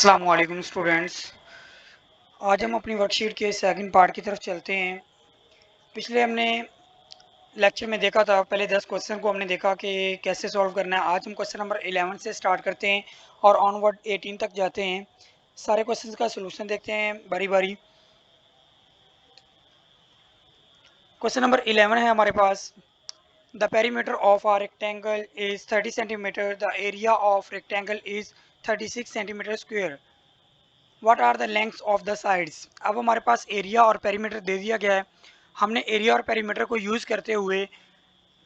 अस्सलाम वालेकुम स्टूडेंट्स। आज हम अपनी वर्कशीट के सेकंड पार्ट की तरफ चलते हैं। पिछले हमने लेक्चर में देखा था, पहले 10 क्वेश्चन को हमने देखा कि कैसे सॉल्व करना है। आज हम क्वेश्चन नंबर 11 से स्टार्ट करते हैं और ऑनवर्ड 18 तक जाते हैं। सारे क्वेश्चंस का सलूशन देखते हैं बारी बारी। क्वेश्चन नंबर 11 है हमारे पास। The perimeter of a rectangle is 30 centimetre, the area of rectangle is 36 centimetre square. What are the lengths of the sides. अब हमारे पास एरिया और पेरीमीटर दे दिया गया है। हमने एरिया और पेरीमीटर को यूज़ करते हुए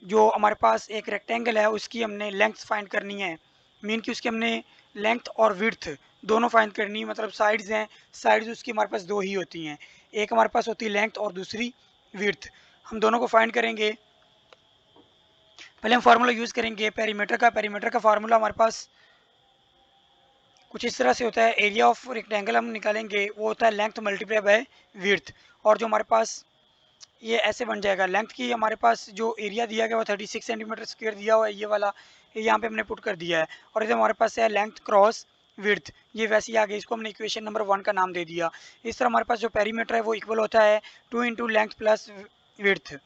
जो हमारे पास एक रेक्टेंगल है उसकी हमने लेंथ फाइंड करनी है। मीन कि उसकी हमने लेंथ और विड्थ दोनों फाइंड करनी है। मतलब साइड्स हैं, साइड्स उसकी हमारे पास दो ही होती हैं, एक हमारे पास होती है लेंथ और दूसरी विड्थ। हम दोनों को फाइंड करेंगे। पहले हम फार्मूला यूज़ करेंगे पेरीमीटर का। पेरीमीटर का फार्मूला हमारे पास कुछ इस तरह से होता है। एरिया ऑफ रेक्टेंगल हम निकालेंगे, वो होता है लेंथ मल्टीप्लाई बाय विड्थ। और जो हमारे पास ये ऐसे बन जाएगा, लेंथ की हमारे पास जो एरिया दिया गया वो 36 सेंटीमीटर स्क्वायर दिया हुआ है, ये वाला यहाँ पे हमने पुट कर दिया है। और इधर हमारे पास है लेंथ क्रॉस विड्थ, ये वैसे ही आ गई। इसको हमने इक्वेशन नंबर 1 का नाम दे दिया। इस तरह हमारे पास जो पेरीमीटर है वो इक्वल होता है 2 इंटू लेंथ प्लस विड्थ।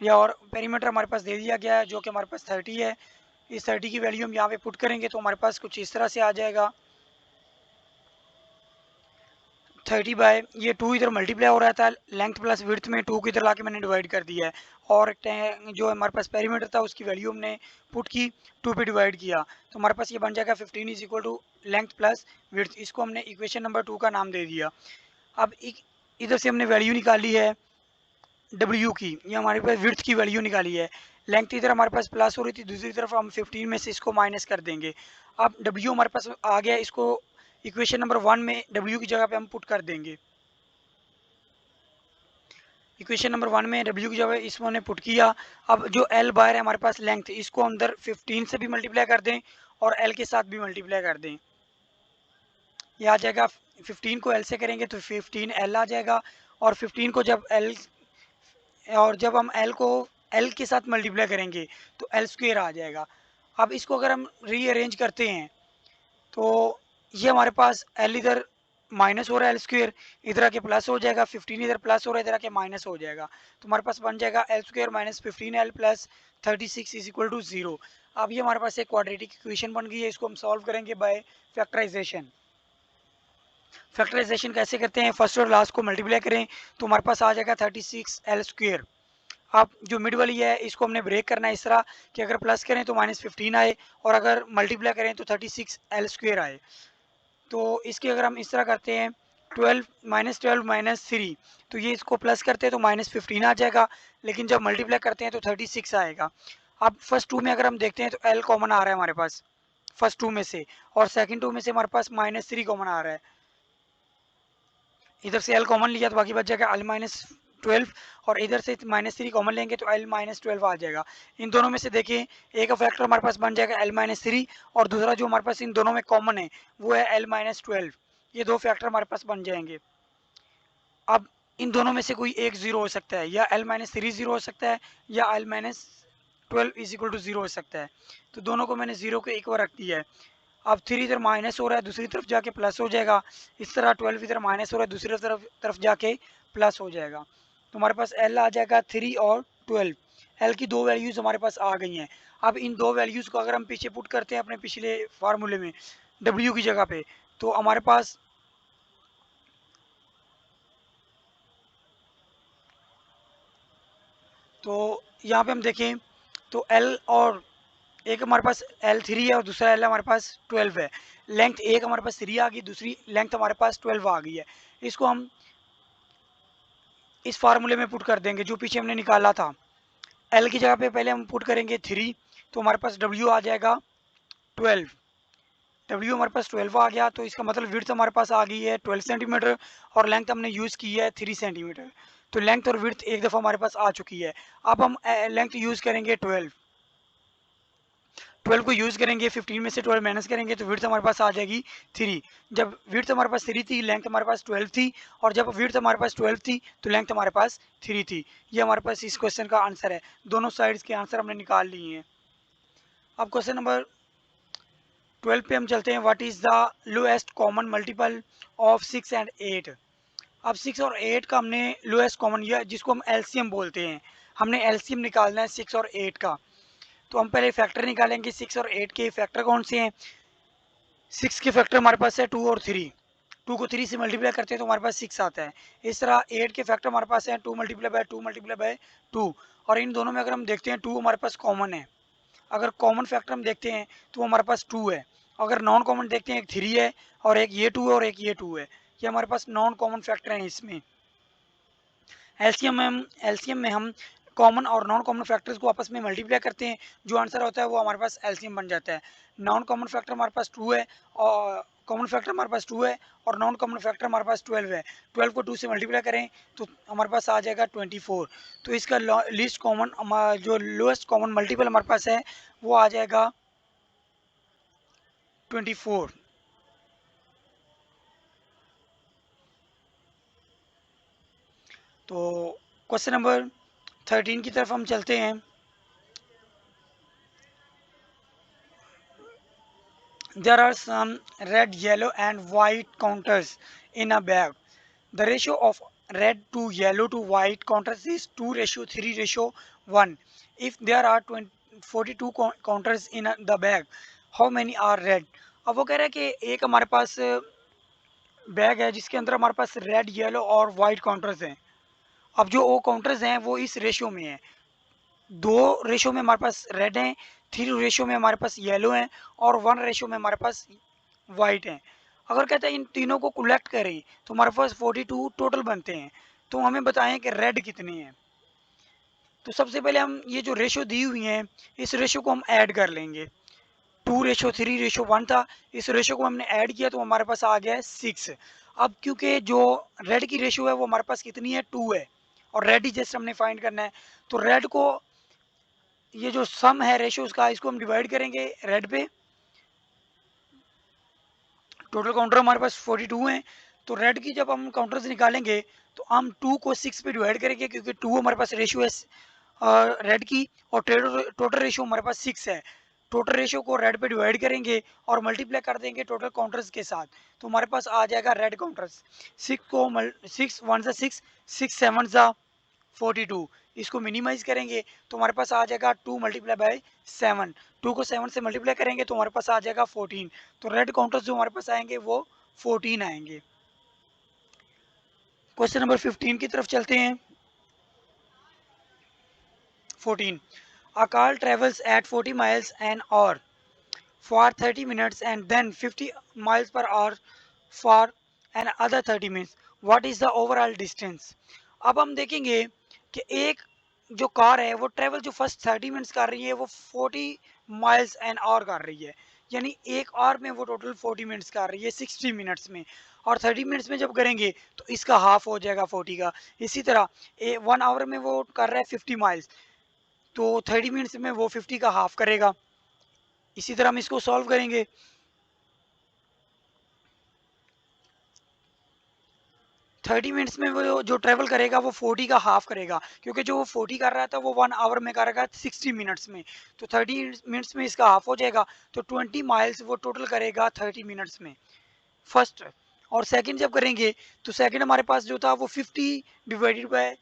या और पेरीमीटर हमारे पास दे दिया गया है जो कि हमारे पास 30 है। इस 30 की वैल्यू हम यहाँ पे पुट करेंगे तो हमारे पास कुछ इस तरह से आ जाएगा 30 बाय ये 2 इधर मल्टीप्लाई हो रहा था लेंथ प्लस विड्थ में, 2 को इधर लाके मैंने डिवाइड कर दिया है। और जो हमारे पास पेरीमीटर था उसकी वैल्यू हमने पुट की, 2 पे डिवाइड किया, तो हमारे पास ये बन जाएगा 15 is equal to length plus width. इसको हमने इक्वेशन नंबर 2 का नाम दे दिया। अब इधर से हमने वैल्यू निकाली है डब्ल्यू की, ये हमारे पास विड्थ की वैल्यू निकाली है। लेंथ इधर हमारे पास प्लस हो रही थी, दूसरी तरफ हम 15 में से इसको माइनस कर देंगे। अब डब्ल्यू हमारे पास आ गया, इसको इक्वेशन नंबर 1 में डब्ल्यू की जगह पे हम पुट कर देंगे। इक्वेशन नंबर 1 में डब्ल्यू की जगह इसको हमने पुट किया। अब जो एल बार है हमारे पास लेंथ, इसको अंदर 15 से भी मल्टीप्लाई कर दें और एल के साथ भी मल्टीप्लाई कर दें। ये आ जाएगा 15 को एल से करेंगे तो 15 एल आ जाएगा। और 15 को जब हम एल को एल के साथ मल्टीप्लाई करेंगे तो एल स्क्वेयर आ जाएगा। अब इसको अगर हम रीअरेंज करते हैं तो ये हमारे पास एल इधर माइनस हो रहा है, एल स्क्वेयर इधर आके प्लस हो जाएगा, 15 इधर प्लस हो रहा है, इधर आके माइनस हो जाएगा। तो हमारे पास बन जाएगा L square minus 15 L plus 36 is equal to 0। अब ये हमारे पास एक क्वाड्रेटिक इक्वेशन बन गई है। इसको हम सॉल्व करेंगे बाय फैक्टराइजेशन। फैक्टराइजेशन कैसे करते हैं, फर्स्ट और लास्ट को मल्टीप्लाई करें तो हमारे पास आ जाएगा 36 एल स्क्वेयर। अब जो मिड वाली है इसको हमने ब्रेक करना है इस तरह कि अगर प्लस करें तो माइनस 15 आए और अगर मल्टीप्लाई करें तो 36 एल स्क्वेयर आए। तो इसके अगर हम इस तरह करते हैं 12 माइनस 3, तो ये इसको प्लस करते हैं तो माइनस 15 आ जाएगा, लेकिन जब मल्टीप्लाई करते हैं तो 36 आएगा। अब फर्स्ट टू में अगर हम देखते हैं तो एल कॉमन आ रहा है हमारे पास फर्स्ट टू में से, और सेकंड टू में से हमारे पास -3 कॉमन आ रहा है। इधर से एल कॉमन लिया तो बाकी बच जाएगा एल-12, और इधर से -3 कॉमन लेंगे तो एल-12 आ जाएगा। इन दोनों में से देखिए एक फैक्टर हमारे पास बन जाएगा एल-3, और दूसरा जो हमारे पास इन दोनों में कॉमन है वो है एल-12। ये दो फैक्टर हमारे पास बन जाएंगे। अब इन दोनों में से कोई एक जीरो हो सकता है, या एल-3 जीरो हो सकता है या एल-12 इज इक्वल टू जीरो हो सकता है। तो दोनों को मैंने जीरो के एक बार रख दिया है। अब 3 इधर माइनस हो रहा है, दूसरी तरफ जाके प्लस हो जाएगा। इस तरह 12 इधर माइनस हो रहा है, दूसरी तरफ जाके प्लस हो जाएगा। तो हमारे पास एल आ जाएगा 3 और 12। एल की दो वैल्यूज़ हमारे पास आ गई हैं। अब इन दो वैल्यूज़ को अगर हम पीछे पुट करते हैं अपने पिछले फार्मूले में डब्ल्यू की जगह पे, तो हमारे पास तो यहाँ पे हम देखें तो एल और एक हमारे पास L3 है और दूसरा L हमारे पास 12 है। लेंथ एक हमारे पास 3 आ गई, दूसरी लेंथ हमारे पास 12 आ गई है। इसको हम इस फार्मूले में पुट कर देंगे जो पीछे हमने निकाला था। L की जगह पे पहले हम पुट करेंगे 3, तो हमारे पास W आ जाएगा 12। W हमारे पास 12 आ गया, तो इसका मतलब विड्थ हमारे पास आ गई है 12 सेंटीमीटर, और लेंथ हमने यूज़ की है 3 सेंटीमीटर। तो लेंथ और विड्थ एक दफ़ा हमारे पास आ चुकी है। अब हम लेंथ यूज़ करेंगे 12 को यूज़ करेंगे, 15 में से 12 माइनस करेंगे तो विड्थ हमारे पास आ जाएगी 3। जब विड्थ हमारे पास 3 थी, लेंथ हमारे पास 12 थी, और जब विड्थ हमारे पास 12 थी तो लेंथ हमारे पास 3 थी। ये हमारे पास इस क्वेश्चन का आंसर है। दोनों साइड्स के आंसर हमने निकाल लिए हैं। अब क्वेश्चन नंबर 12 पे हम चलते हैं। What is the lowest common multiple of 6 and 8। अब 6 और 8 का हमने लोएस्ट कॉमन, या जिसको हम एलसीएम बोलते हैं, हमने एलसीएम निकालना है 6 और 8 का। तो हम पहले फैक्टर निकालेंगे 6 और 8 के। फैक्टर कौन से हैं? 6 के फैक्टर हमारे पास है 2 और 3। 2 को 3 से मल्टीप्लाई करते हैं तो हमारे पास 6 आता है। इस तरह 8 के फैक्टर हमारे पास है 2 मल्टीप्लाई बाय 2 मल्टीप्लाई बाय 2। और इन दोनों में अगर हम देखते हैं 2 हमारे पास कॉमन है। अगर कॉमन फैक्टर हम देखते हैं तो हमारे पास 2 है। अगर नॉन कॉमन देखते हैं, एक 3 है और एक ये 2 है और एक ये 2 है। ये हमारे पास नॉन कॉमन फैक्टर हैं। इसमें एलसीएम में हम कॉमन और नॉन कॉमन फैक्टर्स को आपस में मल्टीप्लाई करते हैं। जो आंसर होता है वो हमारे पास एलसीएम बन जाता है। नॉन कॉमन फैक्टर हमारे पास 2 है और कॉमन फैक्टर हमारे पास 2 है और नॉन कॉमन फैक्टर हमारे पास 12 है। 12 को 2 से मल्टीप्लाई करें तो हमारे पास आ जाएगा 24। तो इसका लीस्ट कॉमन, जो लोएस्ट कॉमन मल्टीपल हमारे पास है वो आ जाएगा 24। तो क्वेश्चन नंबर 13 की तरफ हम चलते हैं। There are some red, yellow and white counters in a bag. The ratio of red to yellow to white counters is 2:3:1. If there are 42 counters in the bag, how many are red? अब वो कह रहा है कि एक हमारे पास bag है जिसके अंदर हमारे पास रेड, येलो और वाइट काउंटर्स हैं। अब जो वो काउंटर्स हैं वो इस रेशियो में है। 2 रेशियो में हमारे पास रेड हैं, 3 रेशियो में हमारे पास येलो हैं और 1 रेशियो में हमारे पास वाइट हैं। अगर कहते हैं इन तीनों को कलेक्ट करें तो हमारे पास 42 टोटल बनते हैं। तो हमें बताएं कि रेड कितने हैं। तो सबसे पहले हम ये जो रेशियो दी हुई हैं इस रेशियो को हम ऐड कर लेंगे। 2:3:1 था, इस रेशियो को हमने ऐड किया तो हमारे पास आ गया है 6। अब क्योंकि जो रेड की रेशियो है वो हमारे पास कितनी है, 2 है और रेड ही जस्ट हमने फाइंड करना है। तो रेड को, ये जो सम है रेशियोज का, इसको हम डिवाइड करेंगे रेड पे। टोटल काउंटर हमारे पास 42 हैं। तो रेड की जब हम काउंटर से निकालेंगे तो हम 2 को 6 पे डिवाइड करेंगे क्योंकि 2 हमारे पास रेशियो है रेड की और टोटल रेशियो हमारे पास 6 है। टोटल रेशियो को रेड पे डिवाइड करेंगे और मल्टीप्लाई कर देंगे टोटल काउंटर्स के साथ तो हमारे पास आ जाएगा रेड काउंटर्स। 6 को 6 1 सा 6, 6 7 सा 42। इसको मिनिमाइज करेंगे तो हमारे पास आ जाएगा 2 मल्टीप्लाई बाय 7। 2 को 7 से मल्टीप्लाई करेंगे तो हमारे पास आ जाएगा 14। तो रेड काउंटर्स जो हमारे पास आएंगे वो 14 आएंगे। क्वेश्चन नंबर 15 की तरफ चलते हैं। 14, a car travels at 40 miles an hour for 30 minutes and then 50 miles per hour for another 30 minutes. What is the overall distance? अब हम देखेंगे कि एक जो कार है वो ट्रेवल जो फर्स्ट 30 मिनट्स कर रही है वो 40 माइल्स एन आवर कर रही है। यानी एक आवर में वो टोटल 40 मिनट्स कर रही है 60 मिनट्स में। और 30 मिनट्स में जब करेंगे तो इसका हाफ हो जाएगा 40 का। इसी तरह 1 आवर में वो कर रहा है 50 माइल्स, तो 30 मिनट्स में वो 50 का हाफ करेगा। इसी तरह हम इसको सॉल्व करेंगे। 30 मिनट्स में वो जो ट्रेवल करेगा वो 40 का हाफ करेगा क्योंकि जो वो 40 कर रहा था वो 1 आवर में करेगा 60 मिनट्स में। तो 30 मिनट्स में इसका हाफ हो जाएगा तो 20 माइल्स वो टोटल करेगा 30 मिनट्स में फर्स्ट। और सेकंड जब करेंगे तो सेकंड हमारे पास जो था वो 50 डिवाइडेड बाय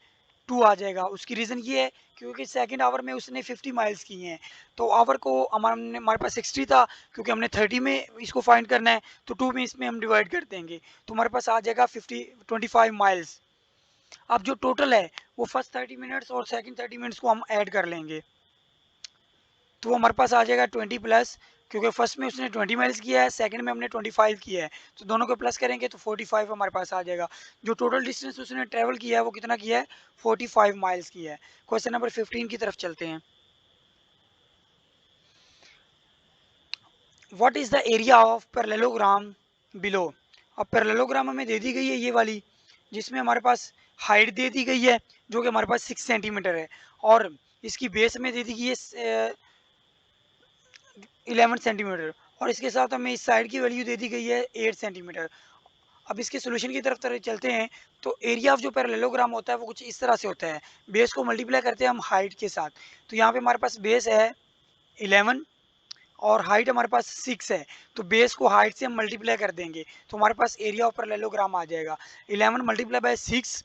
2 आ जाएगा। उसकी रीज़न ये है क्योंकि सेकंड आवर में उसने 50 माइल्स किए हैं तो आवर को हमारे पास 60 था क्योंकि हमने 30 में इसको फाइंड करना है तो 2 में इसमें हम डिवाइड कर देंगे तो हमारे पास आ जाएगा 25 माइल्स। अब जो टोटल है वो फर्स्ट 30 मिनट्स और सेकंड 30 मिनट्स को हम ऐड कर लेंगे तो वो हमारे पास आ जाएगा 20 प्लस, क्योंकि फर्स्ट में उसने 20 माइल्स किया है, सेकंड में हमने 25 किया है तो दोनों को प्लस करेंगे तो 45 हमारे पास आ जाएगा। जो टोटल डिस्टेंस उसने ट्रेवल किया है वो कितना किया है, 45 माइल्स किया है। क्वेश्चन नंबर 15 की तरफ चलते हैं। What is the area of parallelogram below. अब पैरेललोग्राम हमें दे दी गई है ये वाली, जिसमें हमारे पास हाइट दे दी गई है जो कि हमारे पास 6 सेंटीमीटर है और इसकी बेस में दे दी गई है 11 सेंटीमीटर और इसके साथ हमें इस साइड की वैल्यू दे दी गई है 8 सेंटीमीटर। अब इसके सोल्यूशन की तरफ चलते हैं। तो एरिया ऑफ जो पैरेललोग्राम होता है वो कुछ इस तरह से होता है। बेस को मल्टीप्लाई करते हैं हम हाइट के साथ। तो यहाँ पे हमारे पास बेस है 11 और हाइट हमारे पास 6 है, तो बेस को हाइट से हम मल्टीप्लाई कर देंगे तो हमारे पास एरिया ऑफ पैरेललोग्राम आ जाएगा 11 मल्टीप्लाई बाय 6,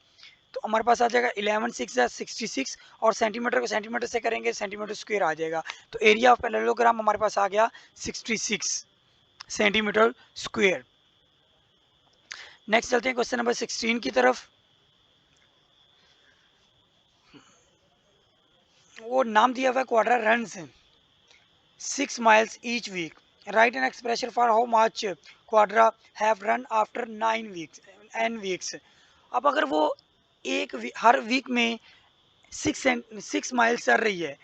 तो हमारे पास आ जाएगा 11 6 या 66, और सेंटीमीटर को सेंटीमीटर से करेंगे सेंटीमीटर स्क्वायर आ जाएगा, तो एरिया ऑफ पैरेललोग्राम हमारे पास आ गया 66 सेंटीमीटर स्क्वायर। नेक्स्ट चलते हैं क्वेश्चन नंबर 16 की तरफ। वो नाम दिया हुआ है Quadra runs 6 miles each week. Write an expression for how much Quadra have run after 9 weeks, n weeks. अब अगर वो हर वीक में 6 माइल्स चल रही है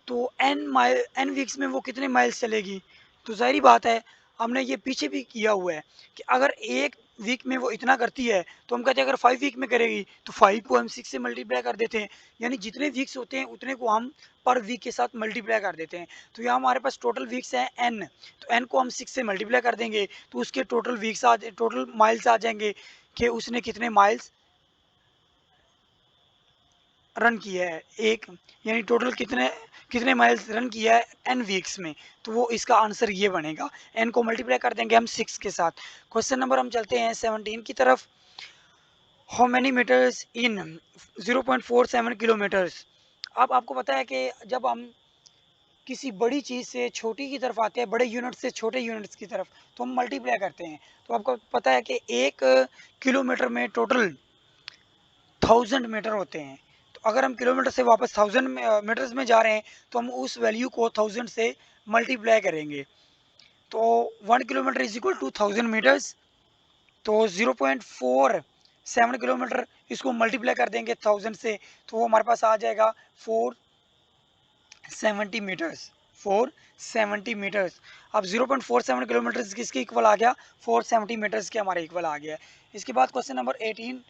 तो एन वीक्स में वो कितने माइल्स चलेगी। तो ज़ाहिर बात है, हमने ये पीछे भी किया हुआ है कि अगर एक वीक में वो इतना करती है तो हम कहते हैं अगर 5 वीक में करेगी तो 5 को हम 6 से मल्टीप्लाई कर देते हैं, यानी जितने वीक्स होते हैं उतने को हम पर वीक के साथ मल्टीप्लाई कर देते हैं। तो यहाँ हमारे पास टोटल वीक्स हैं एन, तो एन को हम 6 से मल्टीप्लाई कर देंगे तो उसके टोटल माइल्स आ जाएंगे कि उसने कितने माइल्स रन किया है एक, यानी टोटल कितने कितने माइल्स रन किया है एन वीक्स में, तो वो इसका आंसर ये बनेगा। एन को मल्टीप्लाई कर देंगे हम 6 के साथ। क्वेश्चन नंबर हम चलते हैं 17 की तरफ। How many metres in 0.47 kilometres. अब आपको पता है कि जब हम किसी बड़ी चीज़ से छोटी की तरफ आते हैं, बड़े यूनिट से छोटे यूनिट्स की तरफ, तो हम मल्टीप्लाई करते हैं। तो आपको पता है कि 1 किलोमीटर में टोटल 1000 मीटर होते हैं, तो अगर हम किलोमीटर से वापस 1000 मीटर्स में जा रहे हैं तो हम उस वैल्यू को 1000 से मल्टीप्लाई करेंगे। तो 1 kilometre is equal to 1000 metres, तो 0.47 किलोमीटर इसको मल्टीप्लाई कर देंगे 1000 से, तो वो हमारे पास आ जाएगा 470 मीटर्स। 470 मीटर्स। अब 0.47 किलोमीटर किसके इक्वल आ गया, 470 मीटर्स के हमारे इक्वल आ गया। इसके बाद क्वेश्चन नंबर 18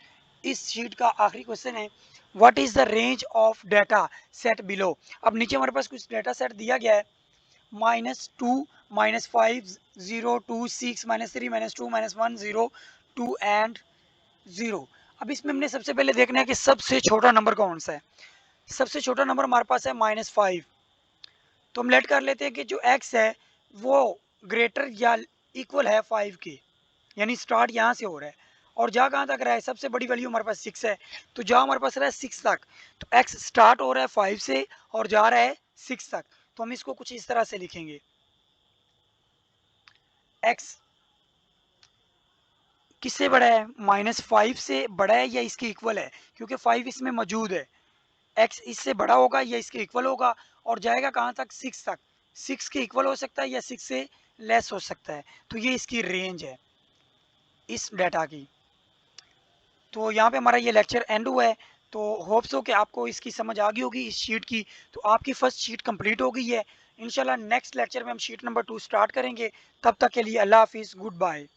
इस शीट का आखिरी क्वेश्चन है, what is the range of data set below. अब नीचे हमारे पास कुछ डाटा सेट दिया गया है, -2 -5 0 2 6 -3 -2 -1 0 2 एंड 0। अब इसमें हमने सबसे पहले देखना है कि सबसे छोटा नंबर कौन सा है। सबसे छोटा नंबर हमारे पास है -5, तो हम लेट कर लेते हैं कि जो x है वो ग्रेटर या इक्वल है 5 के, यानी स्टार्ट यहाँ से हो रहा है और जहाँ कहाँ तक रहा है, सबसे बड़ी वैल्यू हमारे पास 6 है, तो जहाँ हमारे पास रहा है 6 तक, तो x स्टार्ट हो रहा है 5 से और जा रहा है 6 तक, तो हम इसको कुछ इस तरह से लिखेंगे, x किससे बड़ा है, -5 से बड़ा है या इसके इक्वल है, क्योंकि 5 इसमें मौजूद है। x इससे बड़ा होगा या इसके इक्वल होगा और जाएगा कहाँ तक, 6 तक। 6 के इक्वल हो सकता है या 6 से लेस हो सकता है, तो ये इसकी रेंज है इस डाटा की। तो यहाँ पे हमारा ये लेक्चर एंड हुआ है, तो होप्स हो कि आपको इसकी समझ आ गई होगी इस शीट की। तो आपकी फर्स्ट शीट कंप्लीट हो गई है। इंशाल्लाह नेक्स्ट लेक्चर में हम शीट नंबर 2 स्टार्ट करेंगे। तब तक के लिए अल्लाह हाफिज़, गुड बाय।